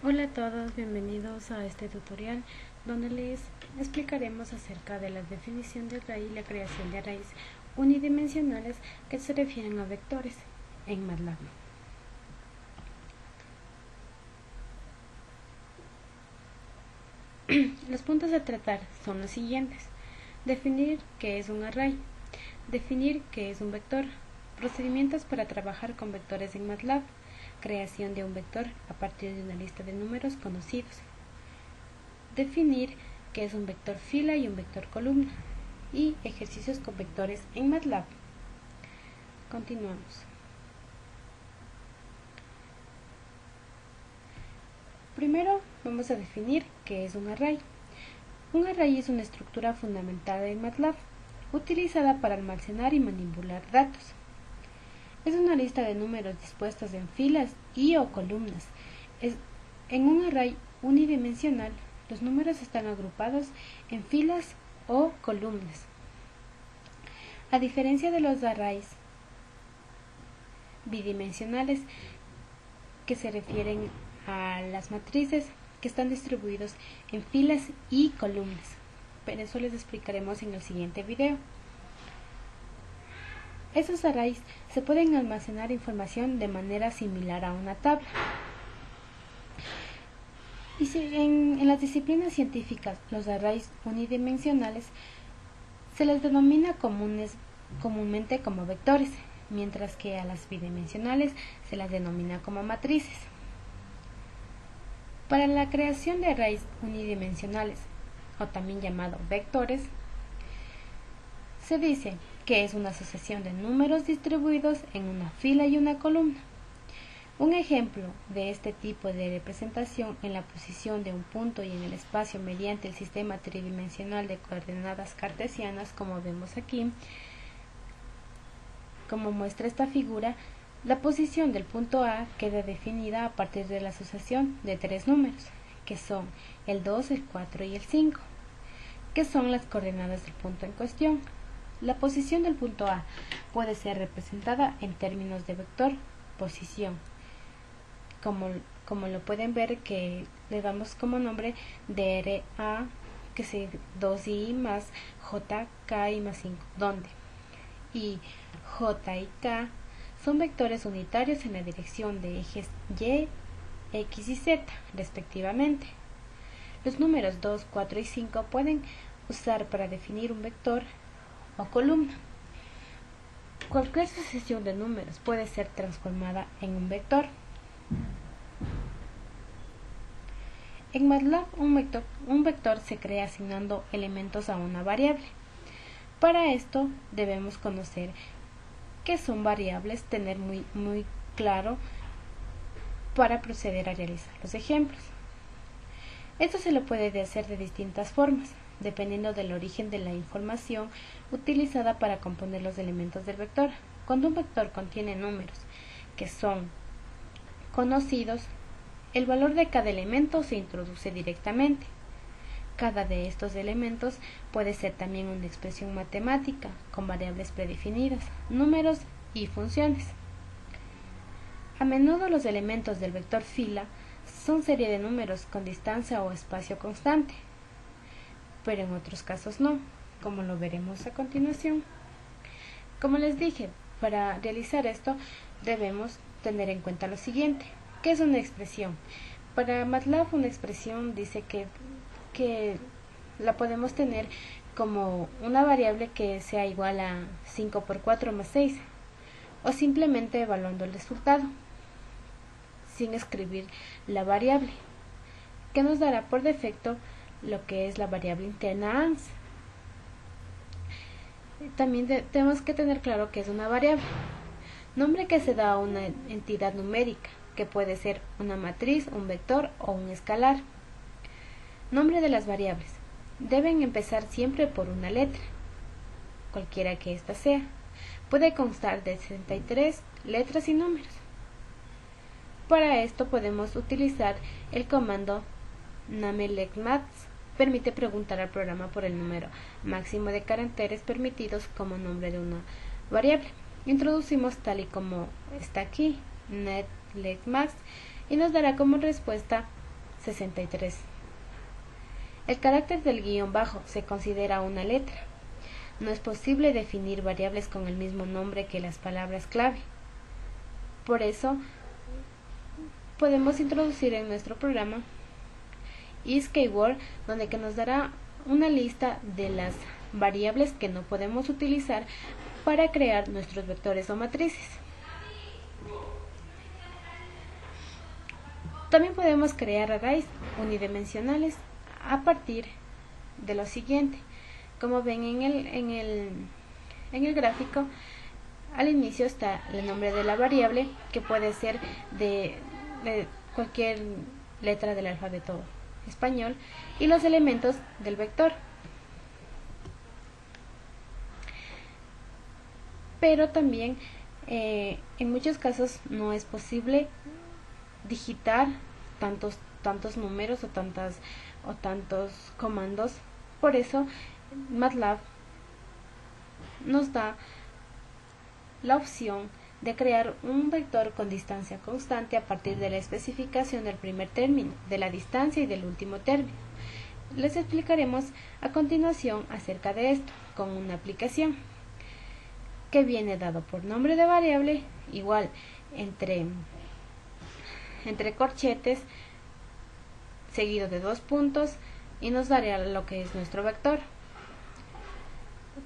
Hola a todos, bienvenidos a este tutorial donde les explicaremos acerca de la definición de array y la creación de arrays unidimensionales que se refieren a vectores en MATLAB. Los puntos a tratar son los siguientes: definir qué es un array, definir qué es un vector, procedimientos para trabajar con vectores en MATLAB, creación de un vector a partir de una lista de números conocidos, definir qué es un vector fila y un vector columna, y ejercicios con vectores en MATLAB. Continuamos. Primero vamos a definir qué es un array. Un array es una estructura fundamental en MATLAB, utilizada para almacenar y manipular datos. Es una lista de números dispuestos en filas y o columnas. En un array unidimensional, los números están agrupados en filas o columnas. A diferencia de los arrays bidimensionales, que se refieren a las matrices que están distribuidos en filas y columnas. Pero eso les explicaremos en el siguiente video. Esos arrays se pueden almacenar información de manera similar a una tabla. Y si en las disciplinas científicas los arrays unidimensionales se les denomina comúnmente como vectores, mientras que a las bidimensionales se las denomina como matrices. Para la creación de arrays unidimensionales, o también llamado vectores, se dice que es una asociación de números distribuidos en una fila y una columna. Un ejemplo de este tipo de representación en la posición de un punto y en el espacio mediante el sistema tridimensional de coordenadas cartesianas, como vemos aquí, como muestra esta figura, la posición del punto A queda definida a partir de la asociación de tres números, que son el 2, el 4 y el 5, que son las coordenadas del punto en cuestión. La posición del punto A puede ser representada en términos de vector posición, como lo pueden ver, que le damos como nombre DRA, que es 2i más JK y más 5, donde y J y K son vectores unitarios en la dirección de ejes Y, X y Z, respectivamente. Los números 2, 4 y 5 pueden usar para definir un vector o columna. Cualquier sucesión de números puede ser transformada en un vector. En MATLAB, un vector se crea asignando elementos a una variable. Para esto debemos conocer qué son variables, tener muy claro para proceder a realizar los ejemplos. Esto se lo puede hacer de distintas formas, dependiendo del origen de la información utilizada para componer los elementos del vector. Cuando un vector contiene números que son conocidos, el valor de cada elemento se introduce directamente. Cada de estos elementos puede ser también una expresión matemática con variables predefinidas, números y funciones. A menudo los elementos del vector fila son serie de números con distancia o espacio constante, pero en otros casos no, como lo veremos a continuación. Como les dije, para realizar esto debemos tener en cuenta lo siguiente: ¿qué es una expresión? Para MATLAB, una expresión dice que la podemos tener como una variable que sea igual a 5 por 4 más 6, o simplemente evaluando el resultado sin escribir la variable, que nos dará por defecto lo que es la variable interna ANS. También tenemos que tener claro que es una variable, nombre que se da a una entidad numérica, que puede ser una matriz, un vector o un escalar. Nombre de las variables. Deben empezar siempre por una letra, cualquiera que ésta sea. Puede constar de 63 letras y números. Para esto podemos utilizar el comando namelecmax. Permite preguntar al programa por el número máximo de caracteres permitidos como nombre de una variable. Introducimos tal y como está aquí, netlecmax, y nos dará como respuesta 63. El carácter del guión bajo se considera una letra. No es posible definir variables con el mismo nombre que las palabras clave. Por eso, podemos introducir en nuestro programa isKeyword, donde que nos dará una lista de las variables que no podemos utilizar para crear nuestros vectores o matrices. También podemos crear arrays unidimensionales a partir de lo siguiente. Como ven en el gráfico, al inicio está el nombre de la variable, que puede ser de cualquier letra del alfabeto español, y los elementos del vector. Pero también en muchos casos no es posible digitar tantos números o tantos comandos. Por eso MATLAB nos da la opción de crear un vector con distancia constante a partir de la especificación del primer término, de la distancia y del último término. Les explicaremos a continuación acerca de esto con una aplicación que viene dado por nombre de variable, igual entre corchetes, seguido de 2 puntos, y nos dará lo que es nuestro vector.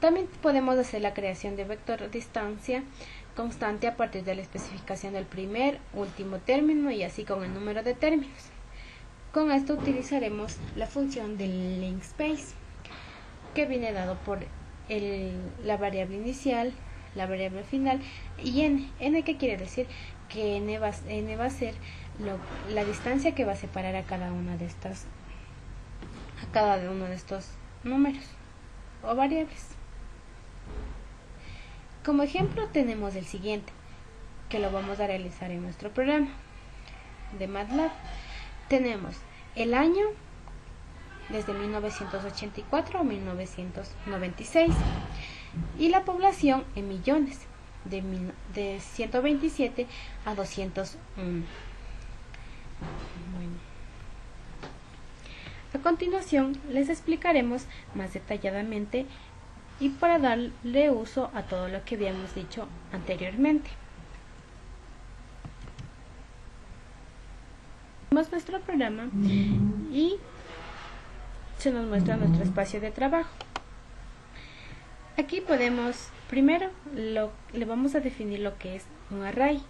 También podemos hacer la creación de vector distancia constante a partir de la especificación del primer, último término y así con el número de términos. Con esto utilizaremos la función del linspace, que viene dado por la variable inicial, la variable final y n que quiere decir que n va a ser la distancia que va a separar a cada uno de estos números o variables. Como ejemplo tenemos el siguiente, que lo vamos a realizar en nuestro programa de MATLAB. Tenemos el año desde 1984 a 1996 y la población en millones de 127 a 201. Bueno. A continuación les explicaremos más detalladamente y para darle uso a todo lo que habíamos dicho anteriormente. Tenemos nuestro programa y se nos muestra nuestro espacio de trabajo. Aquí podemos, primero le vamos a definir lo que es un array.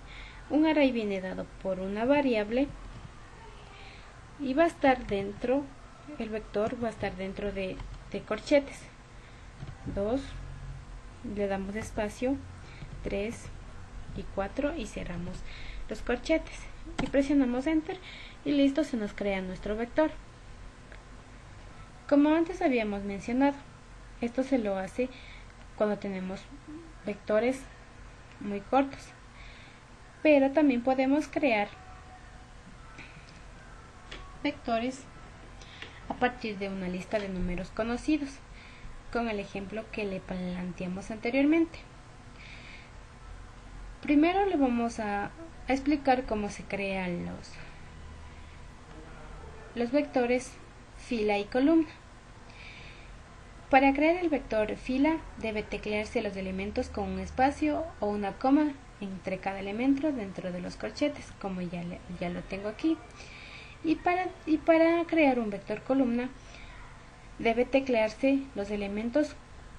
Un array viene dado por una variable y va a estar dentro, el vector va a estar dentro de corchetes. 2, le damos espacio, 3 y 4 y cerramos los corchetes y presionamos enter y listo, se nos crea nuestro vector. Como antes habíamos mencionado, esto se lo hace cuando tenemos vectores muy cortos, pero también podemos crear vectores a partir de una lista de números conocidos, con el ejemplo que le planteamos anteriormente. Primero le vamos a explicar cómo se crean los vectores fila y columna. Para crear el vector fila debe teclearse los elementos con un espacio o una coma entre cada elemento dentro de los corchetes, como ya lo tengo aquí. Y para crear un vector columna debe teclearse los elementos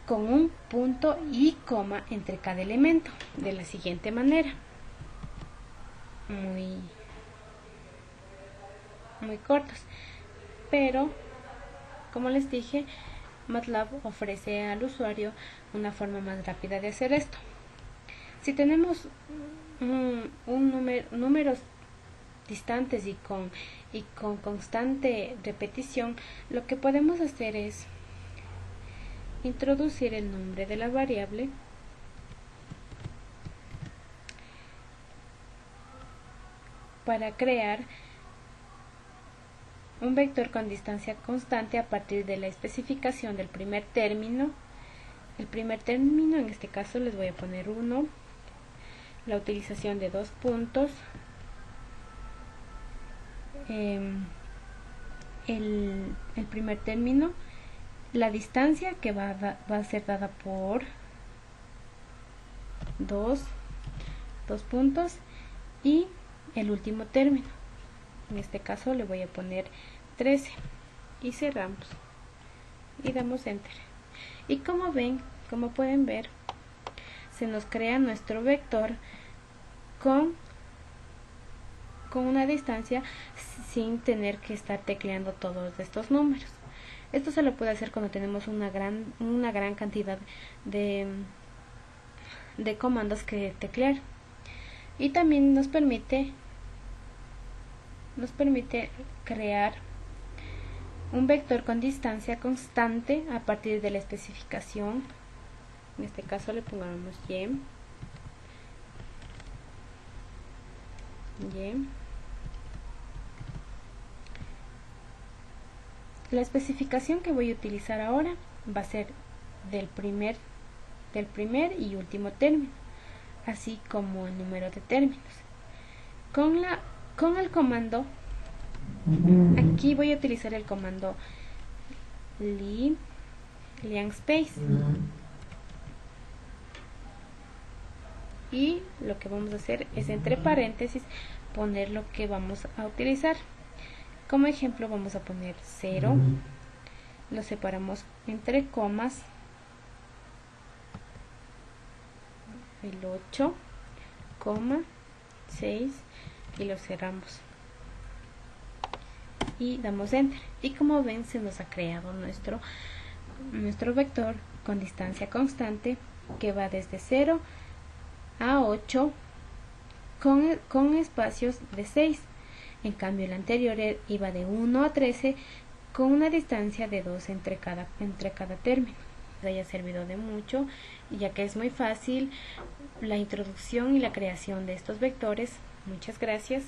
con un punto y coma entre cada elemento, de la siguiente manera. Muy cortos, pero como les dije, MATLAB ofrece al usuario una forma más rápida de hacer esto. Si tenemos números distantes y con constante repetición, lo que podemos hacer es introducir el nombre de la variable para crear un vector con distancia constante a partir de la especificación del primer término. El primer término, en este caso les voy a poner 1, la utilización de 2 puntos, el primer término, la distancia que va a ser dada por dos puntos y el último término. En este caso le voy a poner 13 y cerramos y damos enter. Y como pueden ver, se nos crea nuestro vector con una distancia sin tener que estar tecleando todos estos números. Esto se lo puede hacer cuando tenemos una gran cantidad de comandos que teclear, y también nos permite crear un vector con distancia constante a partir de la especificación. En este caso le pongamos y. La especificación que voy a utilizar ahora va a ser del primer y último término, así como el número de términos. Con el comando, aquí voy a utilizar el comando linspace, y lo que vamos a hacer es entre paréntesis poner lo que vamos a utilizar. Como ejemplo vamos a poner 0, lo separamos entre comas, el 8, 6 y lo cerramos y damos enter. Y como ven, se nos ha creado nuestro vector con distancia constante que va desde 0 a 8 con espacios de 6. En cambio el anterior iba de 1 a 13 con una distancia de 2 entre cada término. Les haya servido de mucho, ya que es muy fácil la introducción y la creación de estos vectores. Muchas gracias.